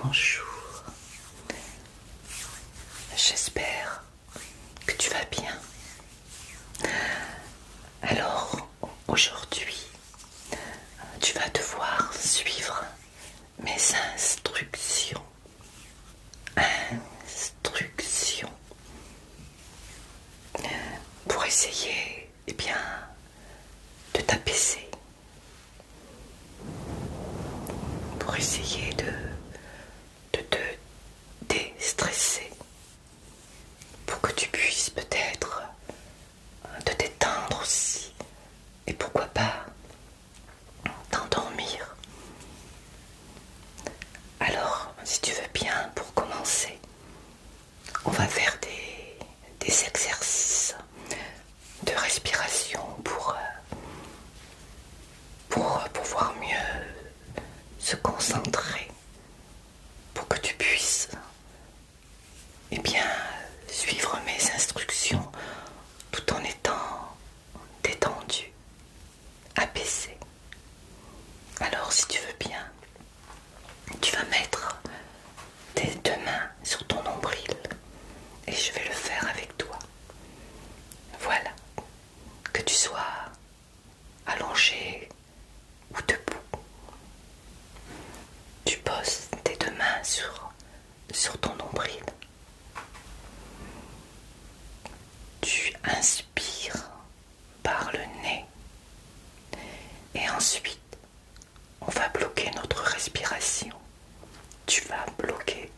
Bonjour, j'espère que tu vas bien. Alors, aujourd'hui, tu vas devoir suivre mes instructions. Pour essayer, de t'apaiser. Pour essayer de te déstresser. Pour que tu puisses peut-être te détendre aussi. Et pourquoi pas t'endormir. Alors, si tu veux bien, pour commencer, on va faire des exercices de respiration pour pouvoir mieux se concentrer, pour que tu puisses suivre mes instructions tout en étant détendu, apaisé. Alors si tu veux bien, tu vas mettre tes deux mains sur ton nombril et je vais le faire avec toi. Voilà, que tu sois allongé ou debout. Tu poses tes deux mains sur ton nombril. Tu inspires par le nez et ensuite on va bloquer notre respiration. Tu vas bloquer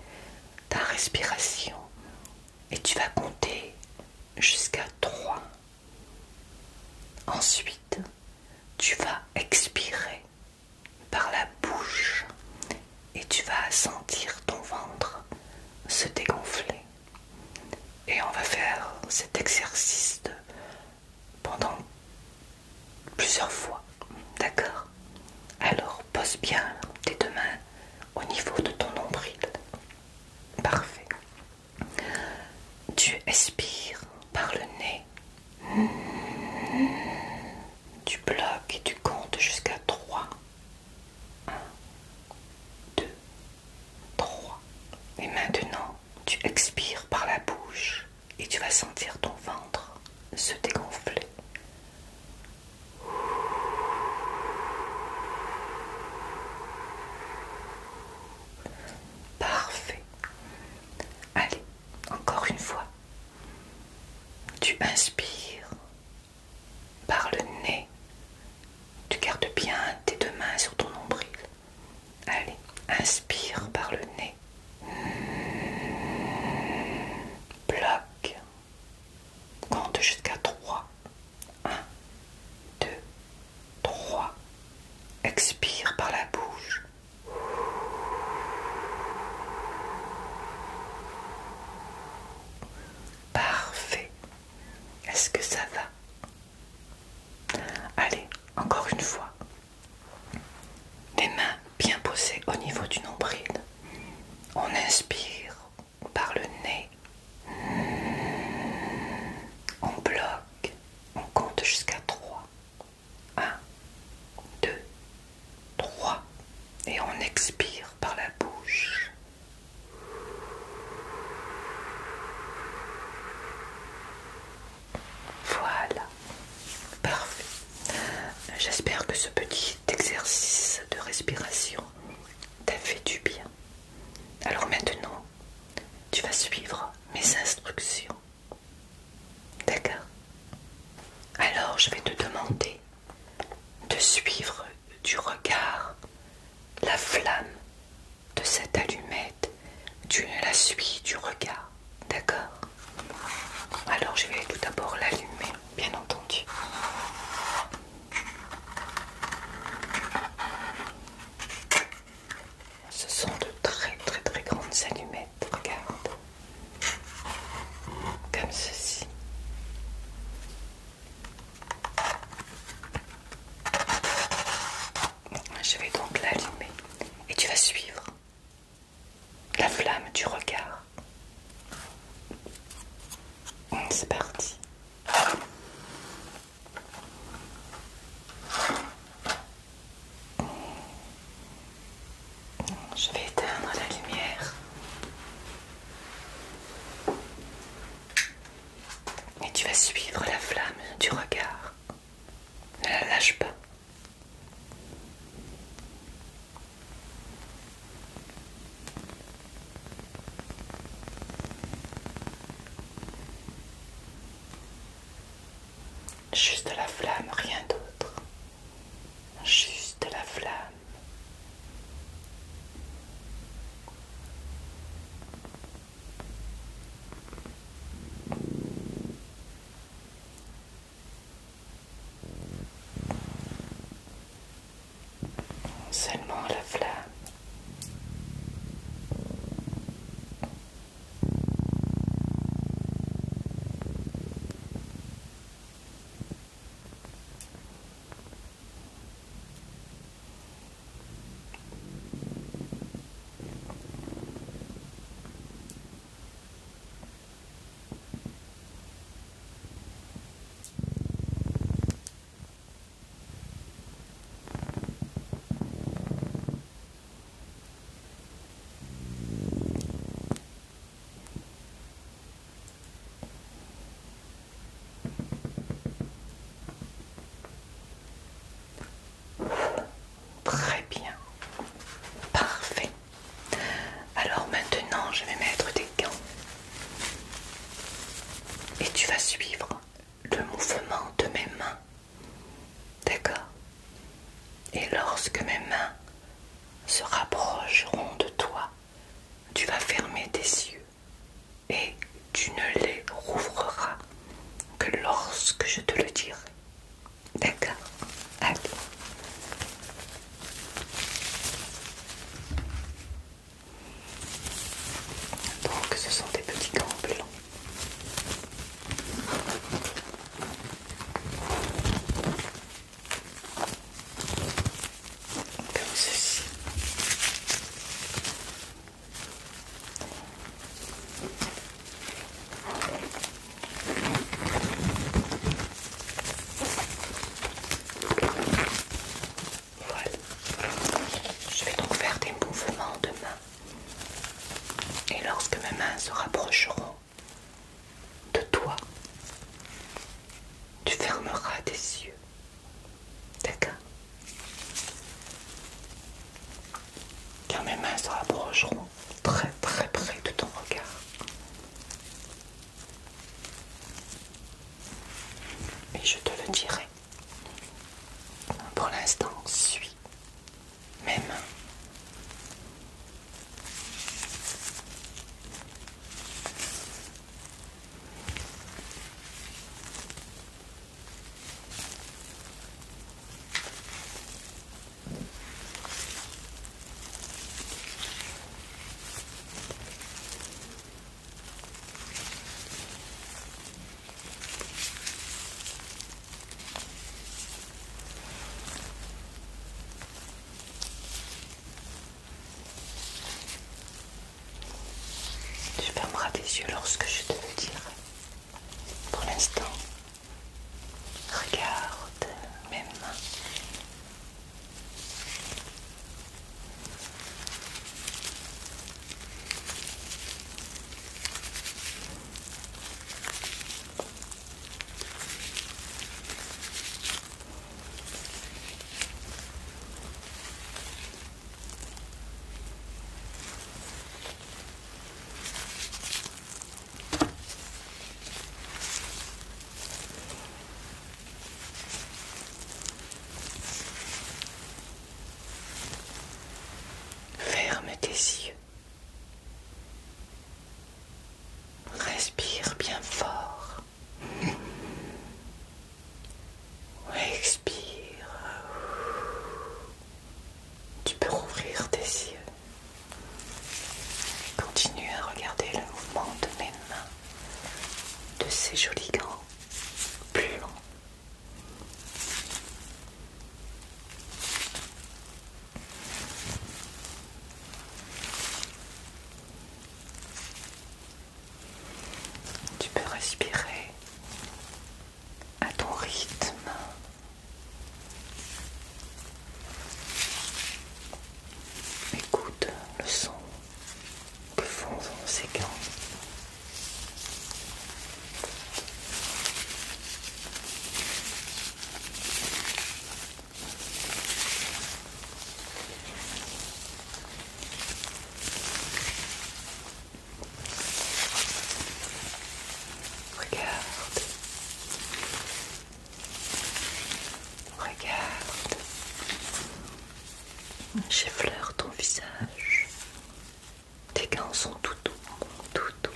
ta respiration et tu vas compter jusqu'à 3. Ensuite, tu vas expirer par la bouche et tu vas sentir ton ventre se dégonfler. Et on va faire cet exercice pendant plusieurs fois. D'accord? Alors, pose bien tes deux mains au niveau de ton nombril. Parfait. Tu expires par le nez. Tu bloques et tu comptes jusqu'à 3. 1, 2, 3. Et maintenant, tu expires par la bouche et tu vas sentir ton ventre se dégonfler. Parfait. Allez, encore une fois. Tu inspires par le nez. Tu gardes bien tes deux mains sur ton nombril. Allez, inspire par le nez. Bloque. Compte jusqu'à 3. 1, 2, 3. Expire par la bouche. Parfait. Est-ce que ça va? Allez, encore une fois. Les mains bien posées au niveau du nombril. On inspire par le nez. On bloque. On compte jusqu'à 3. 1, 2, 3. Et on expire par la bouche. Voilà. Parfait. J'espère que ce petit exercice de respiration t'a fait du bien. Alors maintenant, tu vas suivre mes instructions. D'accord? Alors je vais te demander de suivre du regard la flamme de cette allumette. Tu la suis du regard. D'accord? Alors je vais tout d'abord l'allumer, bien entendu. Ce sont de très très très grandes allumettes, regarde. Comme ceci. Je vais donc l'allumer et tu vas suivre la flamme du regard. C'est parti. Juste la flamme, rien d'autre. Juste la flamme. Seulement la flamme. Très bien. Parfait. Alors maintenant, je vais mettre des gants. Et tu vas suivre le mouvement de mes mains. D'accord? Et lorsque mes mains se rapprocheront de toi, tu vas fermer tes yeux et tu ne les rouvriras que lorsque je te le dirai. D'accord? Allez. Donc ce sont des petits gants blancs. Comme ceci. Voilà. Je vais donc faire des mouvements de main. Et lorsque mes mains se rapprocheront de toi, tu fermeras tes yeux. D'accord? Car mes mains se rapprocheront très très près de ton regard. Et je te le dirai. Pour l'instant, suis mes mains. Tu fermeras tes yeux lorsque je te le dirai. Pour l'instant, regarde mes mains. Ferme tes yeux. Respire bien fort. Expire. Tu peux rouvrir tes yeux. Continue à regarder le mouvement de mes mains, de ces jolis gants plus longs. Tu peux respirer à ton rythme. Écoute le son que font ces gants. j'effleure ton visage. Tes gants sont tout doux, tout doux.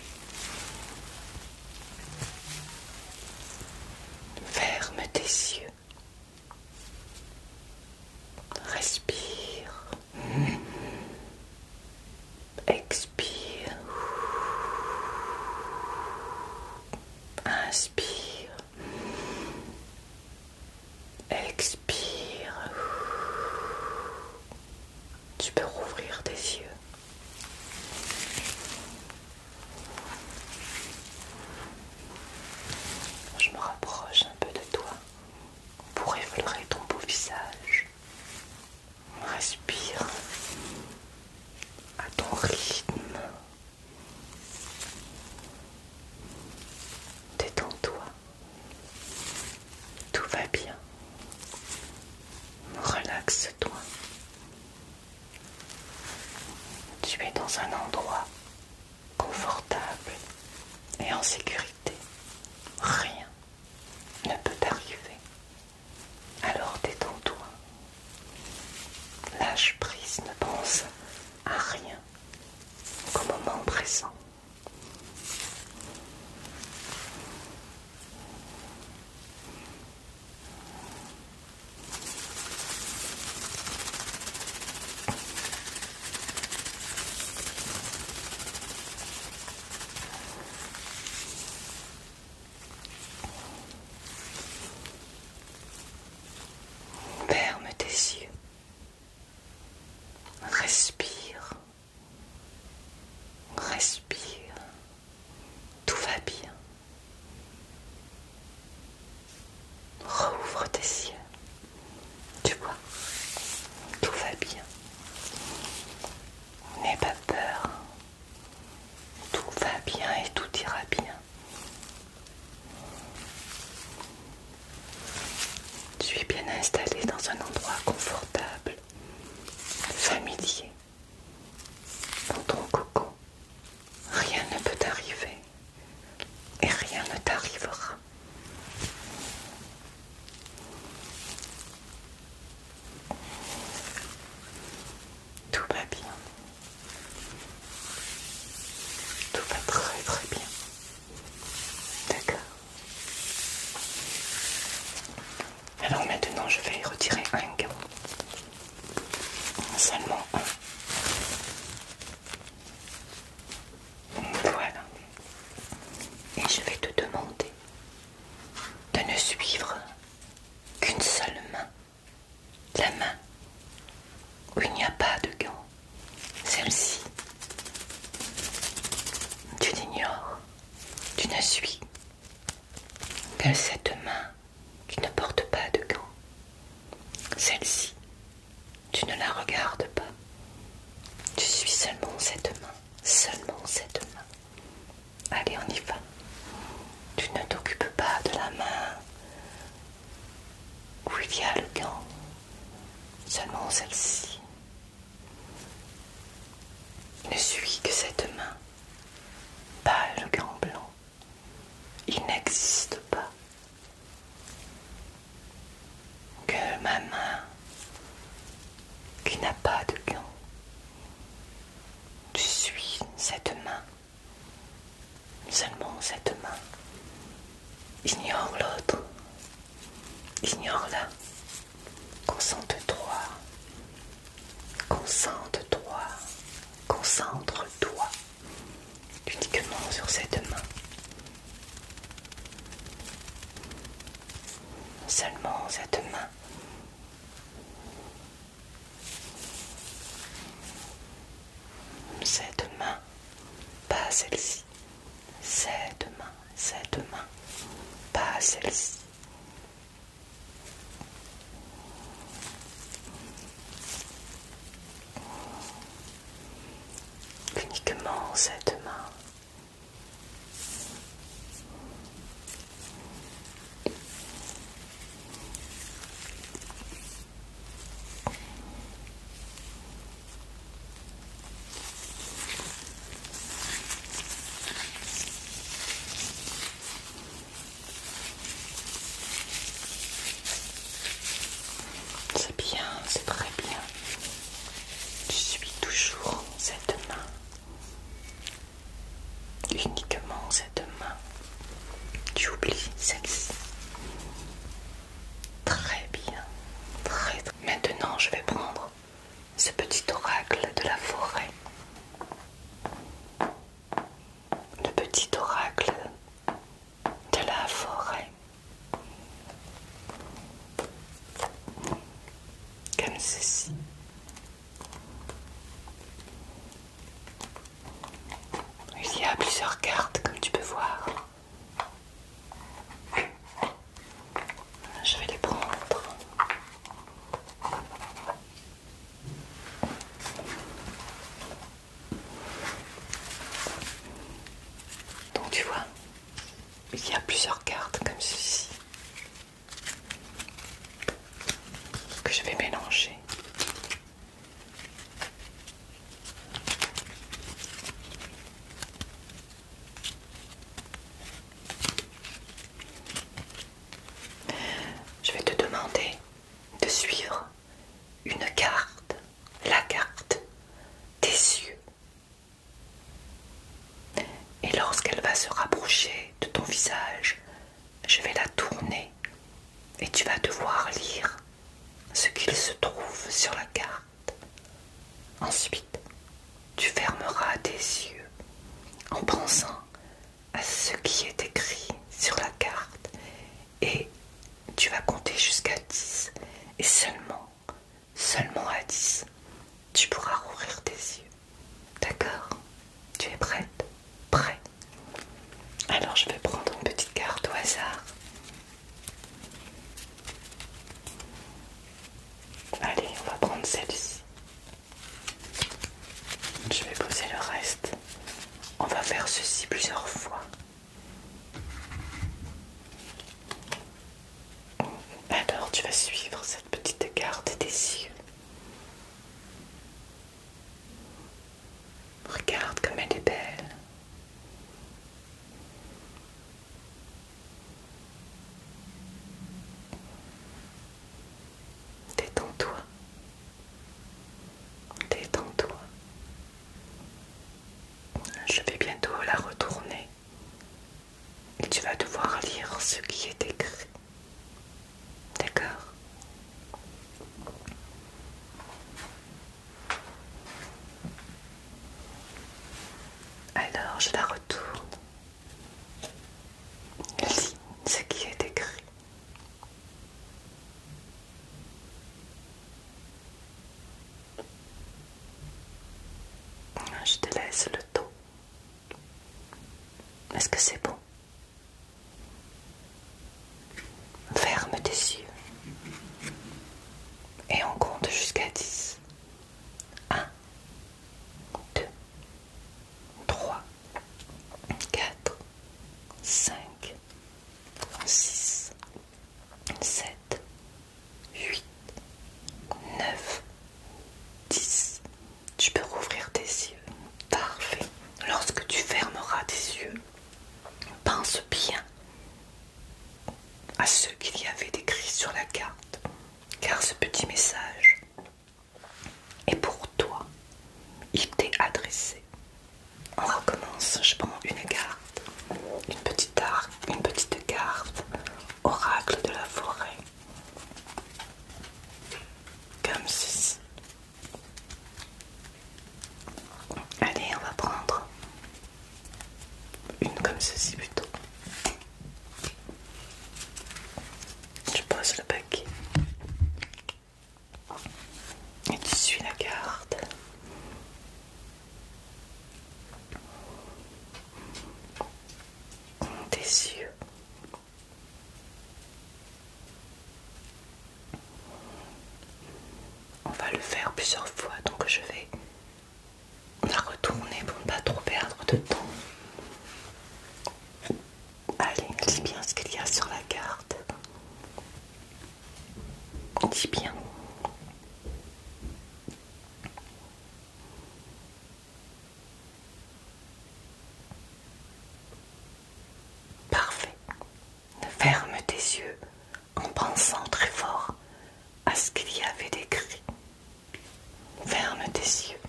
Ferme tes yeux. Respire. Expire. Inspire. Expire. Tu peux rouvrir tes yeux. Je me rapproche un peu de toi pour effleurer ton beau visage. Respire à ton rythme. Détends-toi. Tout va bien. Relaxe-toi. Tu es dans un endroit confortable et en sécurité. Rien ne peut t'arriver. Alors détends-toi. Lâche prise, ne pense à rien qu'au moment présent. Ferme tes yeux. Respire. Respire. Tout va bien. Rouvre tes yeux. Tu vois, tout va bien. N'aie pas peur. Tout va bien et tout ira bien. Tu es bien installé dans un endroit confortable, familier. Dans ton cocon, rien ne peut t'arriver et rien ne t'arrivera. Tout va bien. Tout va très très bien. D'accord. Alors maintenant, je vais retirer un gant. Seulement un. Voilà. Et je vais te demander de ne suivre qu'une seule main. La main où il n'y a pas de gants. Celle-ci. Tu l'ignores. Tu ne suis que cette main qui ne porte pas de gants. Celle-ci. Tu ne la regardes pas. Tu suis seulement cette main. Seulement cette main. Allez, on y va. Tu ne t'occupes pas de la main où il y a le gant. Seulement celle-ci. Ne suis que cette main. Pas le gant blanc. Il n'existe pas. Que ma main qui n'a pas de gant. Tu suis cette main. Seulement cette main. Ignore l'autre. Ignore-la. Concentre-toi. Concentre-toi. Concentre-toi. Uniquement sur cette main. Seulement cette main. Cette main. Pas celle-ci. Cette main. Pas celle-ci. Uniquement cette main. C'est bien, c'est très bien. toujours cette main, uniquement cette main. Tu oublies celle-ci. Très bien, très bien. Maintenant, je vais prendre ce petit oracle de la forêt. Le petit oracle de la forêt. Comme ceci. Il y a plusieurs cartes, comme tu peux voir. Je vais les prendre. Donc tu vois, il y a plusieurs cartes comme ceci que je vais mélanger. Je vais te demander de suivre une carte, la carte des yeux. Et lorsqu'elle va se rapprocher de ton visage, je vais la tourner et tu vas devoir lire ce qu'il se trouve sur la carte. Ensuite, tu fermeras tes yeux en pensant à ce qui est écrit sur la carte et tu vas compter jusqu'à 10 et seulement à 10, tu pourras rouvrir tes yeux. D'accord? Tu es prête? Prêt? Alors je vais prendre une petite carte au hasard. Allez, on va prendre celle-ci. Je vais poser le reste. On va faire ceci plusieurs fois. Alors tu vas suivre cette petite carte des yeux. Regarde comme elle est belle. Détends-toi. Détends-toi. Je vais bientôt la retourner. Et tu vas devoir lire ce qui est écrit. D'accord? Alors je la retourne. Lis ce qui est écrit. Je te laisse le dos. Est-ce que c'est bon? Ferme tes yeux. Et on compte jusqu'à 10. 1, 2, 3, 4, 5, 6, 7, 8, 9, 10. Tu peux rouvrir tes yeux. Parfait. Lorsque tu fermeras tes yeux, pense bien à ce qu'il y avait décrit sur la carte, car ce petit message est pour toi. Il t'est adressé. On recommence. Je prends une carte, une petite carte, oracle de la forêt, comme ceci. Allez, on va prendre une comme ceci plutôt. Je pose le paquet et tu suis la carte. Tes yeux. On va le faire plusieurs fois, donc je vais la retourner pour ne pas trop perdre de temps. Allez, lis bien ce qu'il y a sur la carte. Dis bien. Parfait. Ferme tes yeux en pensant très fort à ce qu'il y avait d'écrit. Ferme tes yeux.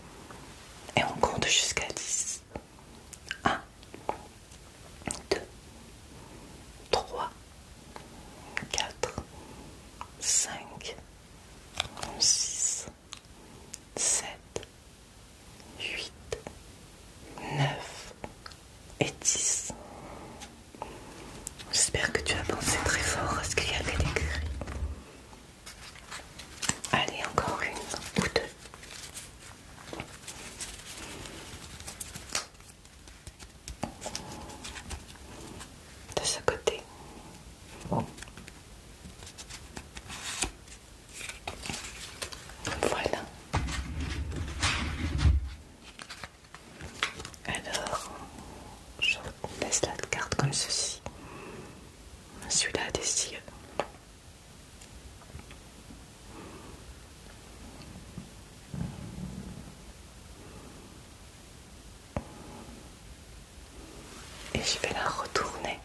je vais la retourner.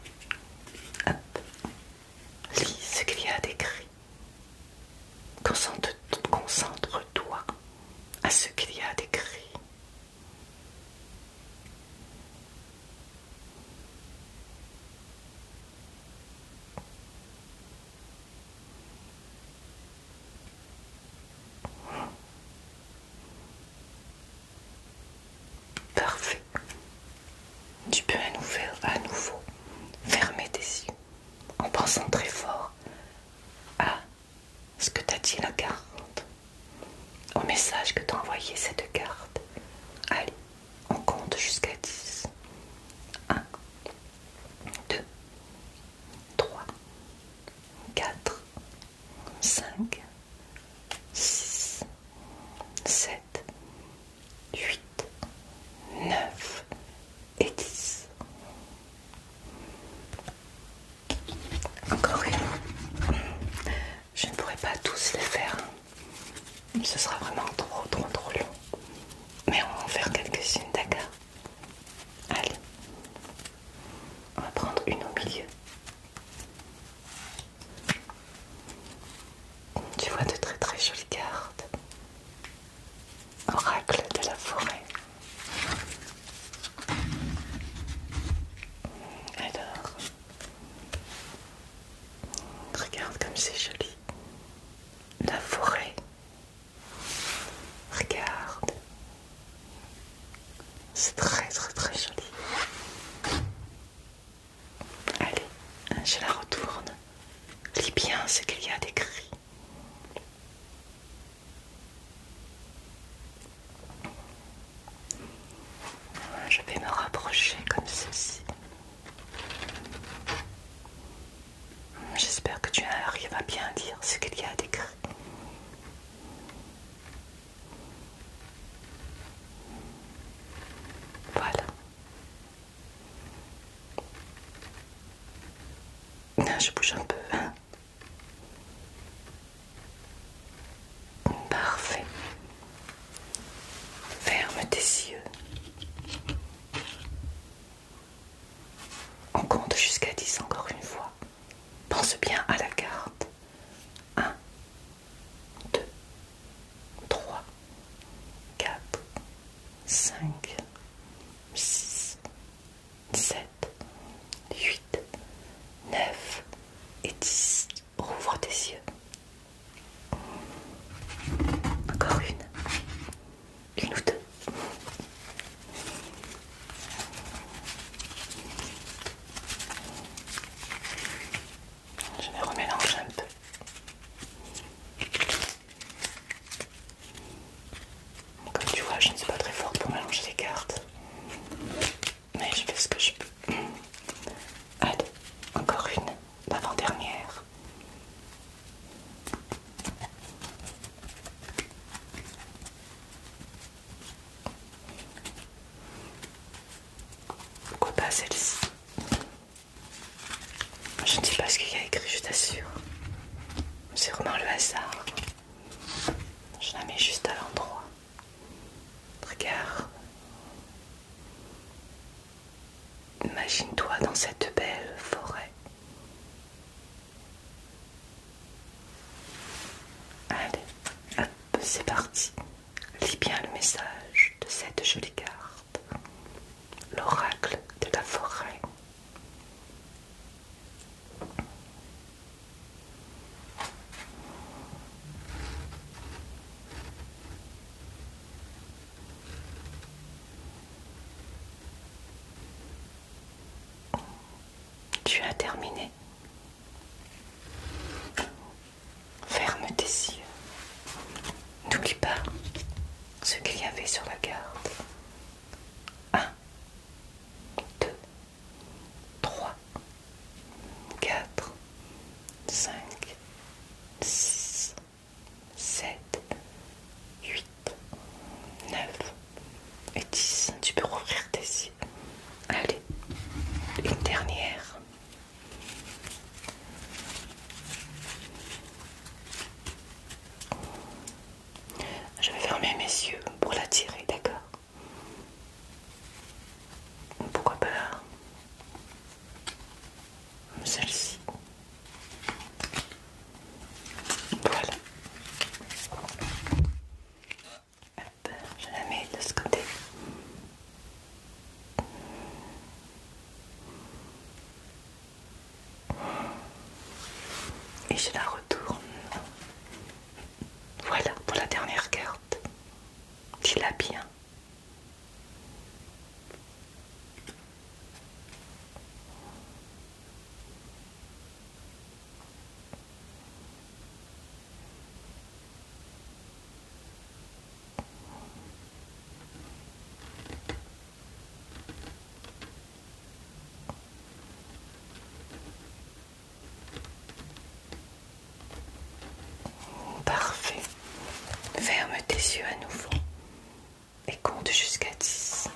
Hop. Lis ce qu'il y a d'écrit. Concentre-toi à ce qu'il y a d'écrit. Parfait. Tu peux à nouveau fermer tes yeux en pensant très fort à ce que t'a dit la carte, au message que t'a envoyé cette carte. Allez, on compte jusqu'à 10. 1, 2, 3, 4, 5, 6, 7, 8, 9 et 10. Encore une. Je ne pourrai pas tous les faire. Ce sera vraiment trop long. Mais on va en faire quelques-unes, d'accord? Allez. On va prendre une au milieu. Tu vois de très jolies cartes. Oracle de la forêt. Alors, regarde comme c'est joli. La forêt. Regarde. C'est très joli. Allez, je la retourne. Lis bien ce qu'il y a d'écrit. Je vais me rapprocher comme ceci. J'espère que tu arrives à bien lire ce qu'il y a d'écrit. Voilà. Je bouge un peu, hein. Parfait. Ferme tes yeux. On compte jusqu'à 10 encore une fois. Pense bien à la carte. 1, 2, 3, 4, 5, 6, 7, 8, 9 et 10. Rouvre tes yeux. Encore une ou deux. Je vais remélanger un peu. Comme tu vois, je ne suis pas très forte pour mélanger les cartes. Mais je fais ce que je peux. Allez, encore une, l'avant-dernière. Pourquoi pas celle-ci? Je ne sais pas ce qu'il y a écrit, je t'assure. C'est vraiment le hasard. Je la mets juste à l'endroit. Regarde. Imagine-toi dans cette belle forêt. Allez, hop, c'est parti. Lis bien le message de cette jolie carte. L'oracle de la forêt. Tu as terminé. Ferme tes yeux. N'oublie pas ce qu'il y avait sur la carte. 1, 2, 3, 4, 5, 6, 7, 8, 9 et 10. Tu peux rouvrir tes yeux. Allez, une dernière. Je vais fermer mes yeux pour la tirer, d'accord? Pourquoi pas et compte jusqu'à 10.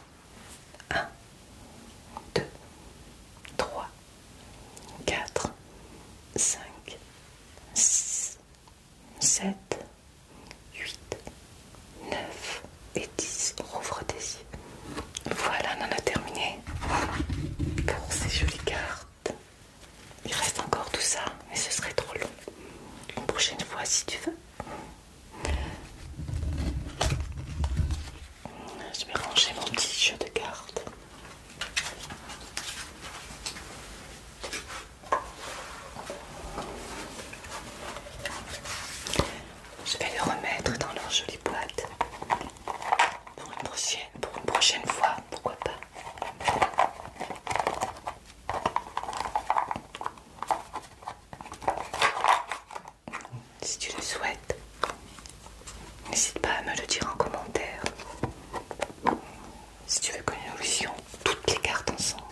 1, 2, 3, 4, 5, 6, 7, 8, 9 et 10. Rouvre tes yeux. Voilà, on en a terminé pour ces jolies cartes. Il reste encore tout ça, mais ce serait trop long. Une prochaine fois si tu veux. Je vais ranger mon petit jeu de cartes. Je vais le remettre dans leur jolie boîte pour une prochaine fois, pourquoi pas. Si tu le souhaites, n'hésite pas à me le dire en commentaire. Si tu veux que nous lisions toutes les cartes ensemble.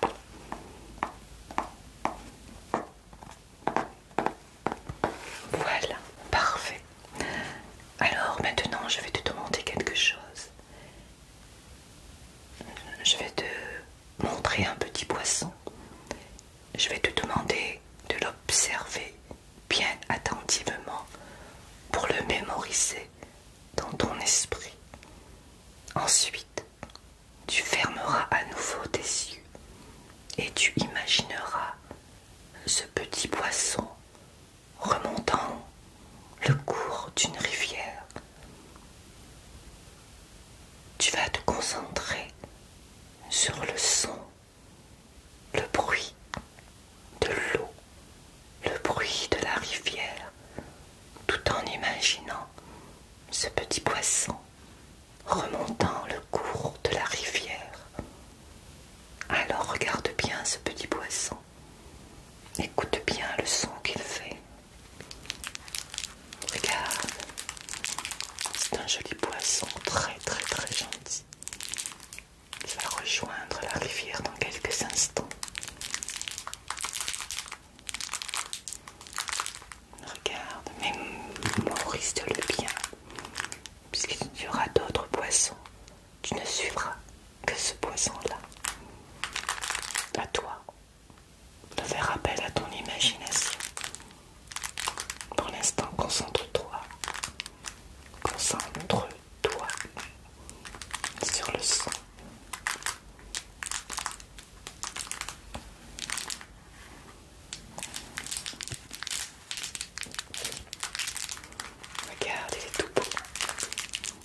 Voilà, parfait. Alors maintenant, je vais te demander quelque chose. Je vais te montrer un petit poisson. Je vais te demander de l'observer bien attentivement pour le mémoriser dans ton esprit. Ensuite, tu fermeras à nouveau tes yeux et tu imagineras ce petit poisson remontant le cours d'une rivière. Tu vas te concentrer sur le son, le bruit de l'eau, le bruit de la rivière, tout en imaginant ce petit poisson remontant le cours de la rivière. Alors regarde bien ce petit poisson, écoute bien le son qu'il fait. Regarde, c'est un joli poisson très très très gentil. Il va rejoindre la rivière dans quelques instants. Regarde, mémorise-le bien, puisqu'il y aura d'autres poissons. Tu ne suivras que ce poisson-là. À toi de faire appel à ton imagination. Pour l'instant, concentre-toi. Concentre-toi sur le son. Regarde, il est tout beau.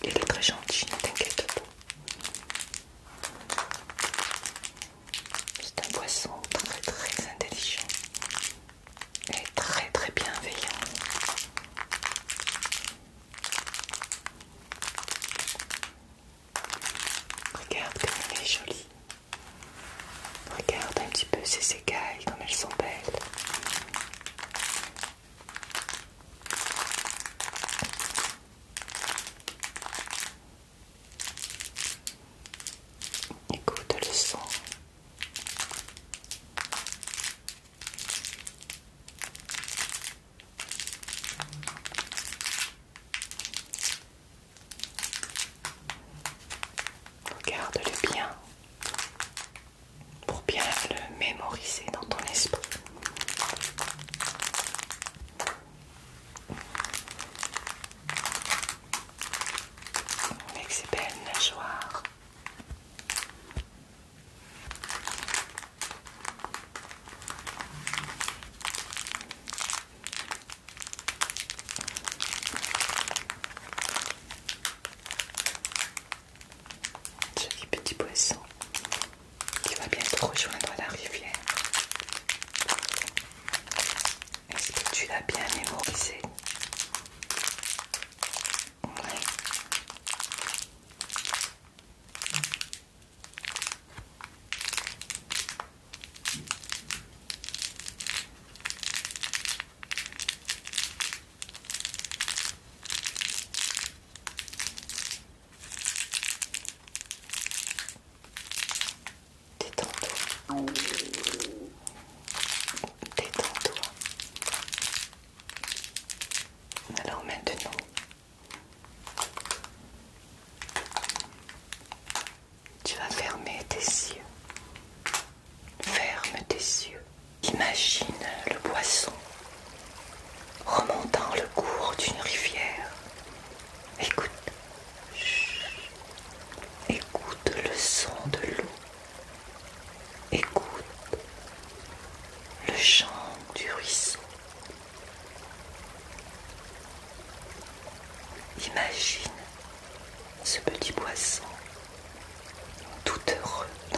Il est très gentil, ne t'inquiète pas. C'est un poisson très très intelligent et très très bienveillant. Regarde comme elle est jolie. Regarde un petit peu ses écailles, comme elles sont belles. Écoute le son. Regarde-le bien pour bien le mémoriser dans ton esprit. Avec ses belles nageoires. Joli petit poisson qui va bientôt rejoindre la rivière. Est-ce que tu l'as bien mémorisé? Oui. Détends-toi. Détends-toi. Alors maintenant,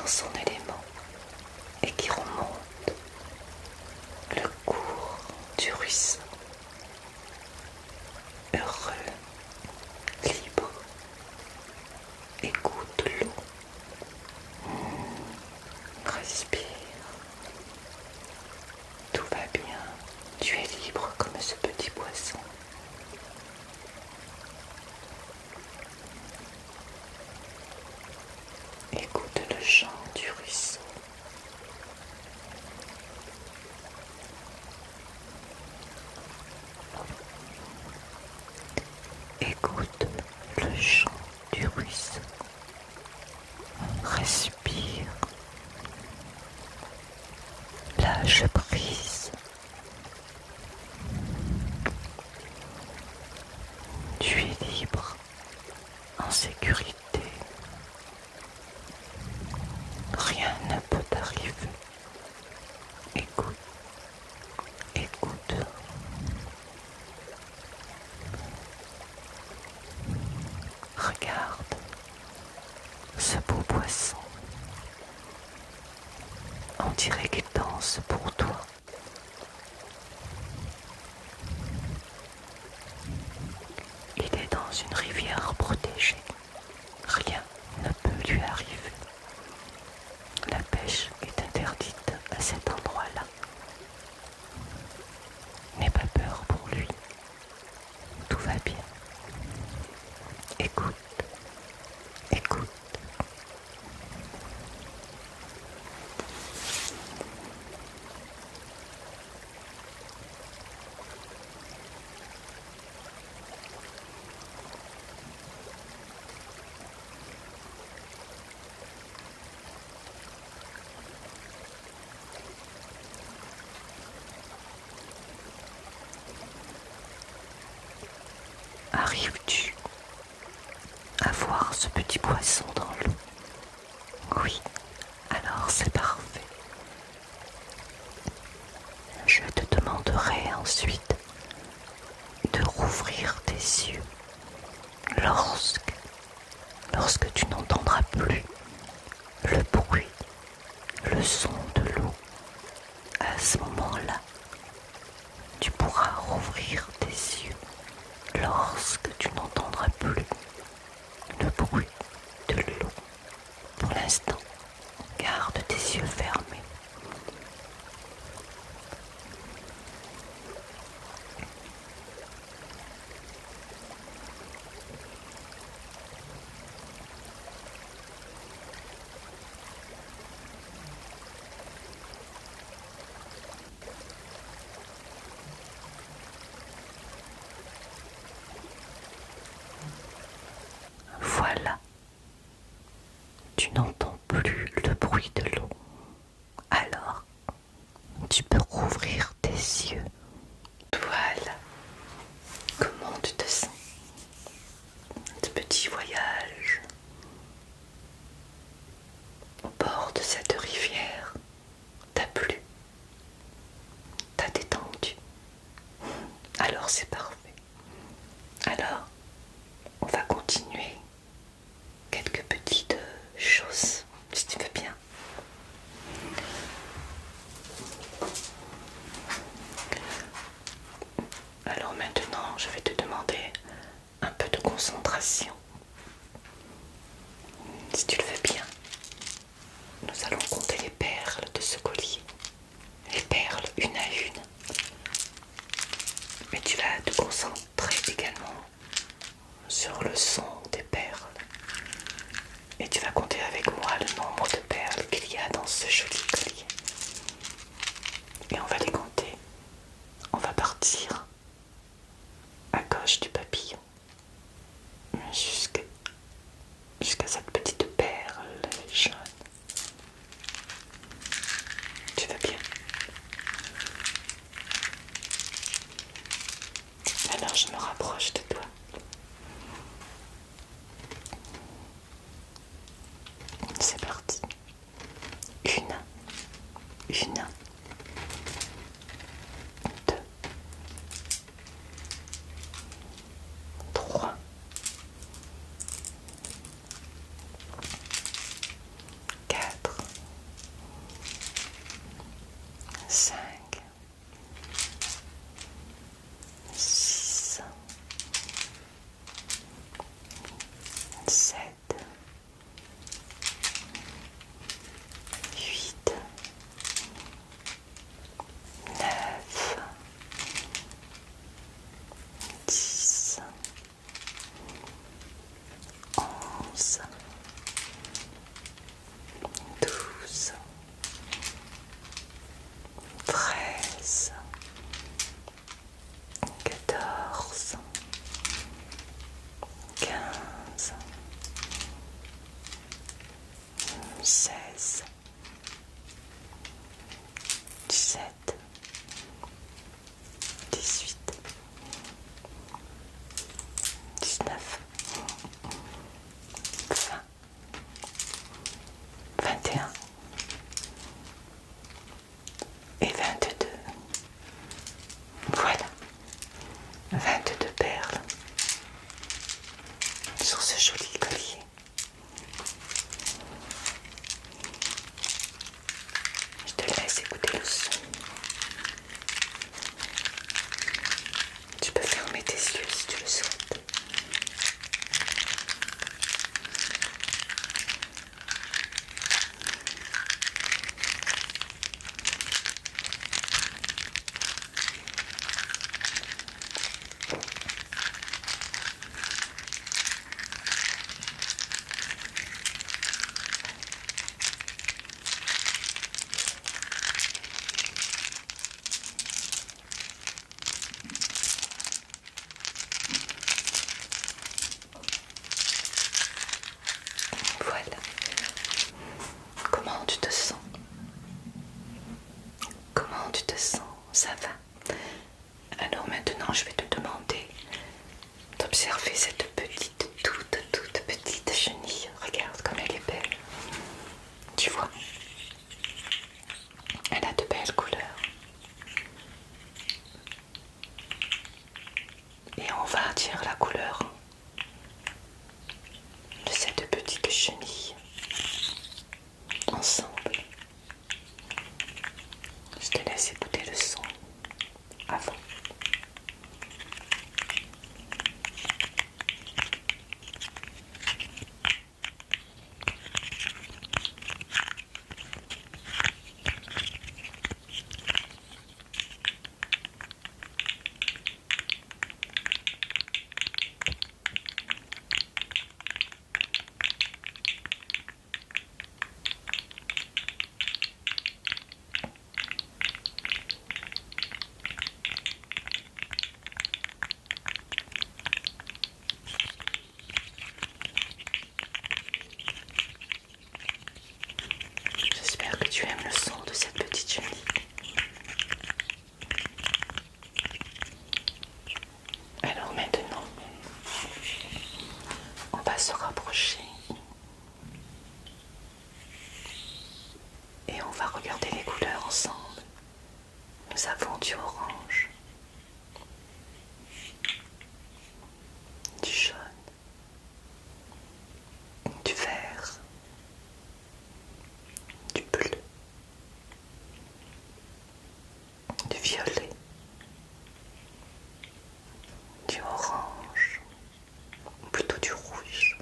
dans son élément et qui remonte le cours du ruisseau. Heureux, libre, écoute l'eau. Respire. Tout va bien. Tu es libre comme ce petit poisson. Écoute le chant du ruisseau. Écoute le chant du ruisseau. Respire. Lâche prise. Tu es libre, en sécurité. Rien ne peut t'arriver. Écoute, écoute. Regarde ce beau poisson. On dirait qu'il danse pour toi. Il est dans une rivière protégée. Rien ne peut lui arriver. La pêche est interdite à cet endroit-là. N'aie pas peur pour lui. Tout va bien. Écoute, écoute. Arrives-tu à voir ce petit poisson dans l'eau? Oui, alors c'est parfait. Je te demanderai ensuite de rouvrir tes yeux lorsque tu n'entendras plus le bruit, le son de l'eau. À ce moment-là, tu pourras rouvrir tes yeux lorsque tu n'entendras plus le bruit de l'eau. Pour l'instant, garde tes yeux fermés. Voilà, tu n'entends plus le bruit de l'eau. Alors, tu peux rouvrir tes yeux. Voilà, comment tu te sens? Ce petit voyage au bord de cette rivière t'a plu? T'a détendu? Alors c'est parfait. Alors, on va continuer quelques petites choses, si tu veux bien. Alors maintenant, je vais te demander un peu de concentration. Si tu le veux bien, nous allons compter les perles de ce collier. Les perles une à une. Mais tu vas te concentrer également sur le son des perles. Et tu vas compter avec moi le nombre de perles qu'il y a dans ce joli collier. Et on va les compter. On va partir à gauche du papillon jusqu'à cette petite perle jaune. Tu vas bien? Alors je me rapproche de toi. C'est parti. 1, 16, 17, 18, 19, 20, 21 et 22. Voilà, 22 perles sur ce joli collier. Je te laisse écouter le son. Tu peux fermer tes yeux si tu le souhaites. Voilà. Comment tu te sens? Comment tu te sens? Ça va? Alors maintenant, je vais te demander d'observer cette toute petite chenille. Regarde comme elle est belle. Tu vois? Elle a de belles couleurs. Et on va dire la couleur de cette petite chenille ensemble. Je te laisse écouter le son avant. J'espère que tu aimes le son de cette petite chenille. Alors maintenant, on va se rapprocher et on va regarder les couleurs ensemble. Nous avons du orange, du jaune, du vert, du bleu, du violet, du orange, ou plutôt du rouge,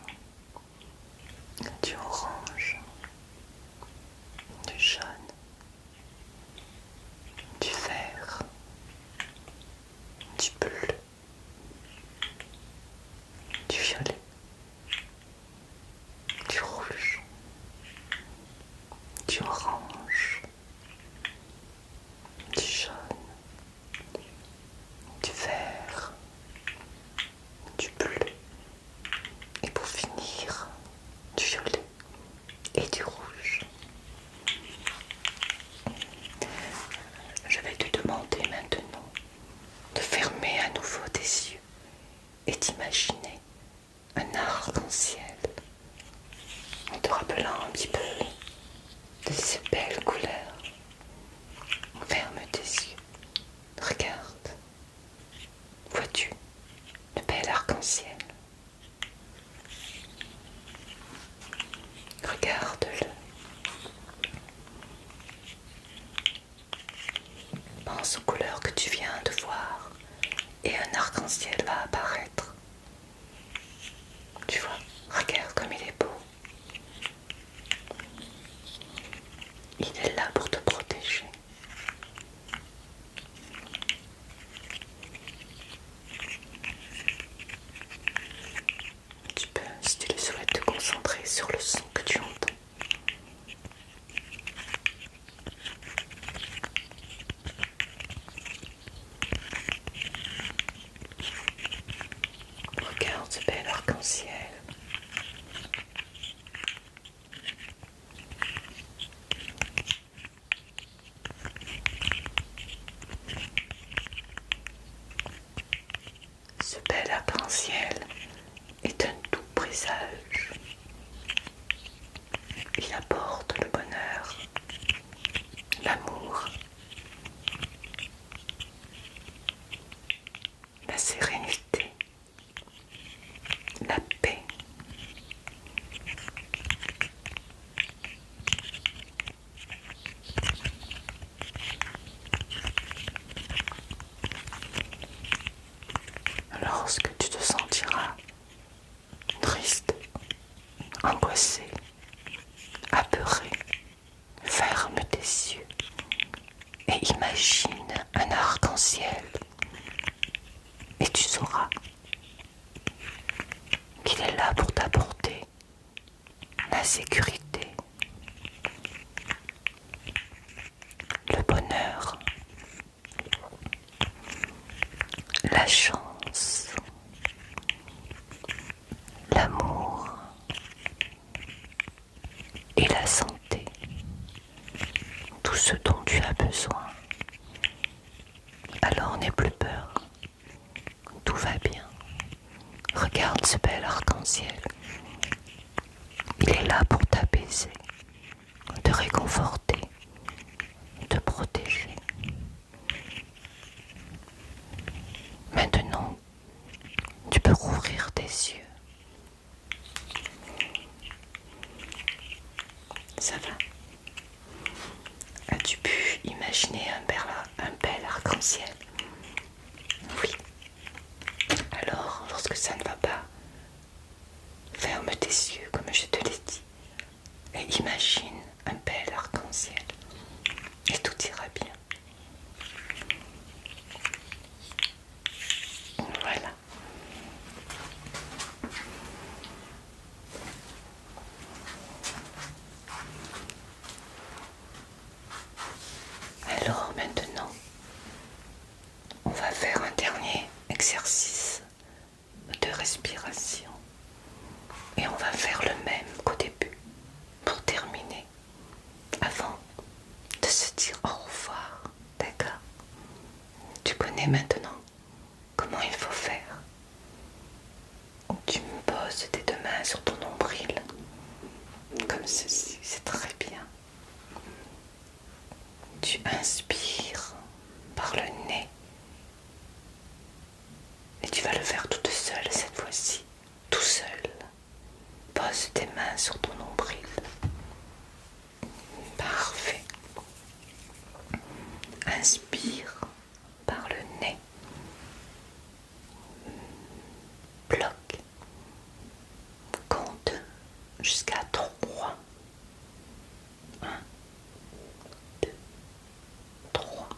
du orange, du jaune, du vert, du bleu, du violet, du rouge, du orange, du jaune, du vert, du bleu et pour finir du violet et du rouge. Je vais te demander maintenant de fermer à nouveau tes yeux et d'imaginer un arc-en-ciel en te rappelant un petit peu de ces belles couleurs. Ferme tes yeux, regarde, vois-tu le bel arc-en-ciel? Regarde-le. Pense aux couleurs que tu viens de voir et un arc-en-ciel va apparaître. Tu vois, regarde comme il est beau. Il est là pour te protéger. Tu peux, si tu le souhaites, te concentrer sur le son que tu entends. et la santé, tout ce dont tu as besoin. Alors n'aie plus peur, tout va bien. Regarde ce bel arc-en-ciel, il est là pour t'apaiser, te réconforter, te protéger. Maintenant, tu peux rouvrir tes yeux. Ça va? As-tu pu imaginer un bel arc-en-ciel? Oui. Alors, lorsque ça ne va pas, ferme tes yeux comme je te l'ai dit et imagine un bel arc-en-ciel et tout ira bien. Voilà. Alors maintenant, on va faire un dernier exercice de respiration et on va faire le même qu'au début pour terminer avant de se dire au revoir. D'accord? Tu connais maintenant comment il faut faire. Tu me poses tes deux mains sur ton nombril comme ceci, c'est très bien. Tu inspires par le nez et tu vas le faire toute seule cette fois-ci, tout seul. Pose tes mains sur ton nombril. Parfait. Inspire par le nez. Bloque. Compte jusqu'à 3. 1, 2, 3.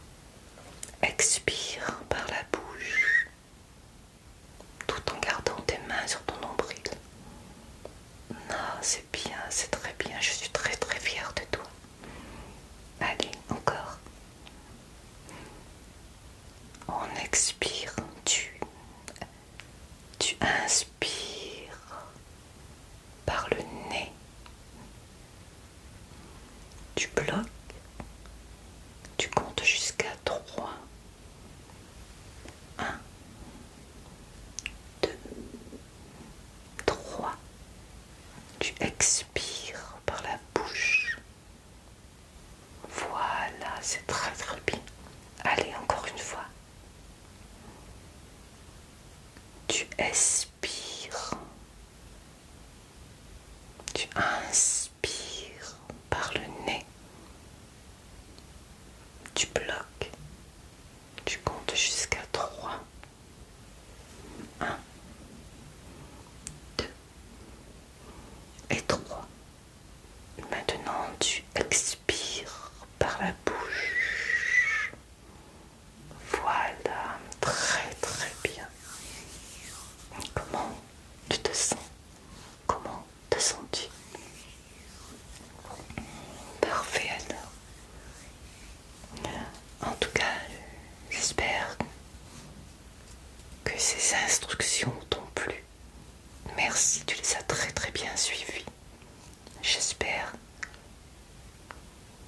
Expire par la bouche, tout en gardant tes mains sur ton nombril. Ah, c'est bien, c'est très bien, je suis très très fière de toi. Allez, encore. On expire, tu inspires par le nez. Tu bloques, tu comptes jusqu'à 3. 1, 2, 3. Tu expires par la bouche. Voilà, c'est très très bien. Allez, encore une fois. Tu expires. Tu inspires par le nez. Tu bloques. Tu comptes jusqu'à 3. 1, 2 et 3. Maintenant, tu expires par la bouche. Voilà, très très bien. Comment tu te sens? Comment te sens-tu? Parfait alors. En tout cas, j'espère que ces instructions t'ont plu. Merci, tu les as très très bien suivies. J'espère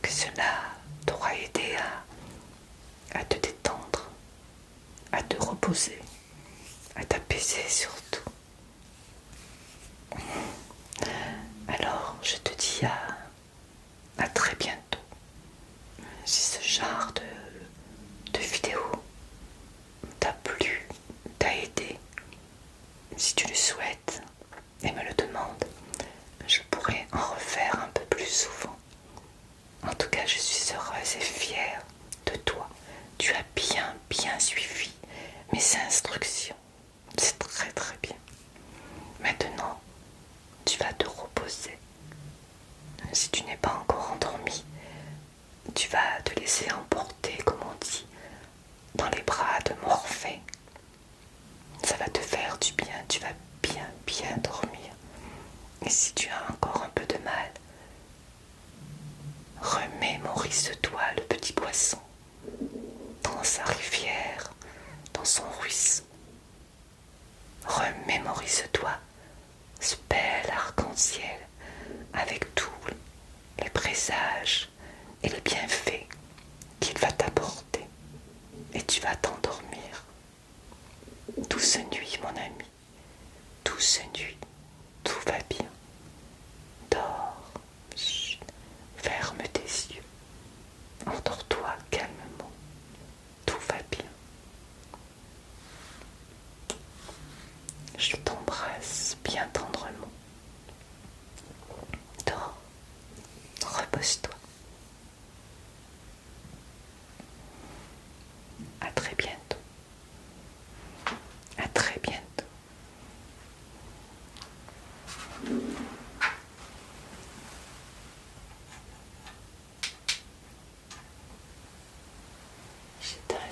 que cela t'aura aidé à te détendre, à te reposer, à t'apaiser surtout. Alors, je te dis à très bientôt. Si ce genre de vidéo t'a plu, t'a aidé, si tu le souhaites et me le demandes, je pourrais en refaire un peu plus souvent. En tout cas, je suis heureuse et fière de toi. Tu as bien suivi mes instructions. C'est très très bien. Maintenant, tu vas te reposer. Si tu n'es pas encore endormi, tu vas te laisser emporter, comme on dit, dans les bras de Morphée. Ça va te faire du bien, tu vas bien dormir. Et si tu as encore un peu de mal, remémorise-toi le petit poisson dans sa rivière, dans son ruisseau. Remémorise-toi ce bel arc-en-ciel avec tous c'est un